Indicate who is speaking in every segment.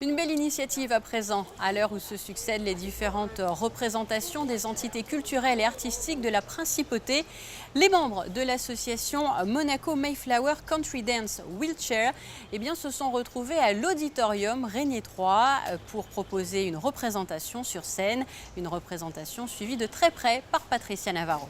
Speaker 1: Une belle initiative à présent, à l'heure où se succèdent les différentes représentations des entités culturelles et artistiques de la Principauté. Les membres de l'association Monaco Mayflower Country Dance Wheelchair se sont retrouvés à l'auditorium Régnier 3 pour proposer une représentation sur scène. Une représentation suivie de très près par Patricia Navarro.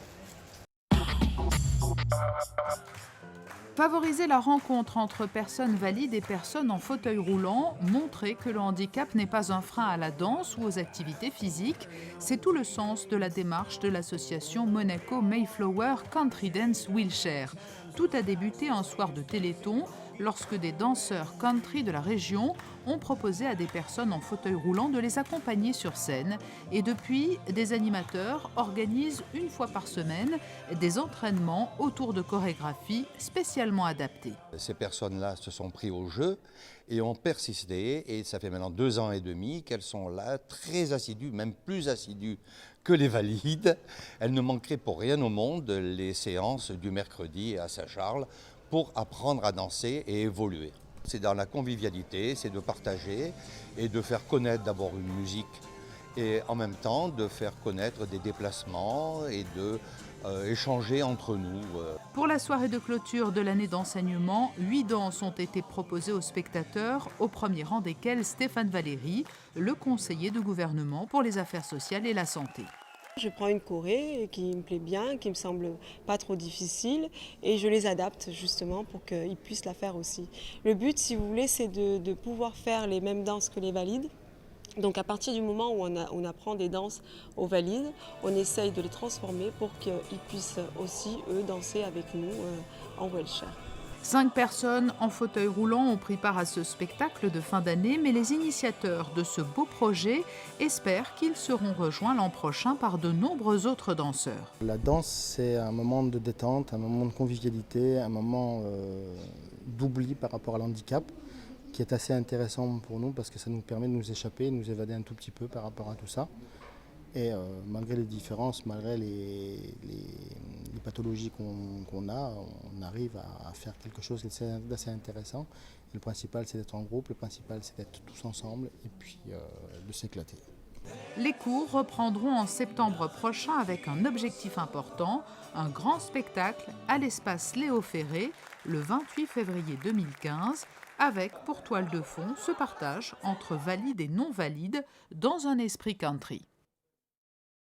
Speaker 2: Favoriser la rencontre entre personnes valides et personnes en fauteuil roulant, montrer que le handicap n'est pas un frein à la danse ou aux activités physiques, c'est tout le sens de la démarche de l'association Monaco Mayflower Country Dance Wheelchair. Tout a débuté un soir de Téléthon lorsque des danseurs country de la région ont proposé à des personnes en fauteuil roulant de les accompagner sur scène. Et depuis, des animateurs organisent une fois par semaine des entraînements autour de chorégraphies spécialement adaptées.
Speaker 3: Ces personnes-là se sont pris au jeu et ont persisté, et ça fait maintenant 2 ans et demi qu'elles sont là, très assidues, même plus assidues que les valides. Elles ne manqueraient pour rien au monde les séances du mercredi à Saint-Charles pour apprendre à danser et évoluer. C'est dans la convivialité, c'est de partager et de faire connaître d'abord une musique et en même temps de faire connaître des déplacements et de échanger entre nous.
Speaker 2: Pour la soirée de clôture de l'année d'enseignement, 8 danses ont été proposées aux spectateurs, au premier rang desquels Stéphane Valéry, le conseiller de gouvernement pour les affaires sociales et la santé.
Speaker 4: Je prends une choré qui me plaît bien, qui me semble pas trop difficile, et je les adapte justement pour qu'ils puissent la faire aussi. Le but, si vous voulez, c'est de pouvoir faire les mêmes danses que les valides. Donc à partir du moment où on apprend des danses aux valides, on essaye de les transformer pour qu'ils puissent aussi, eux, danser avec nous en wheelchair.
Speaker 2: 5 personnes en fauteuil roulant ont pris part à ce spectacle de fin d'année, mais les initiateurs de ce beau projet espèrent qu'ils seront rejoints l'an prochain par de nombreux autres danseurs.
Speaker 5: La danse, c'est un moment de détente, un moment de convivialité, un moment d'oubli par rapport à l'handicap, qui est assez intéressant pour nous parce que ça nous permet de nous échapper, de nous évader un tout petit peu par rapport à tout ça. Et malgré les différences, malgré les pathologies qu'on a, on arrive à faire quelque chose d'assez intéressant. Et le principal, c'est d'être en groupe, le principal, c'est d'être tous ensemble et puis de s'éclater.
Speaker 2: Les cours reprendront en septembre prochain avec un objectif important, un grand spectacle à l'espace Léo Ferré le 28 février 2015, avec pour toile de fond ce partage entre valides et non-valides dans un esprit country.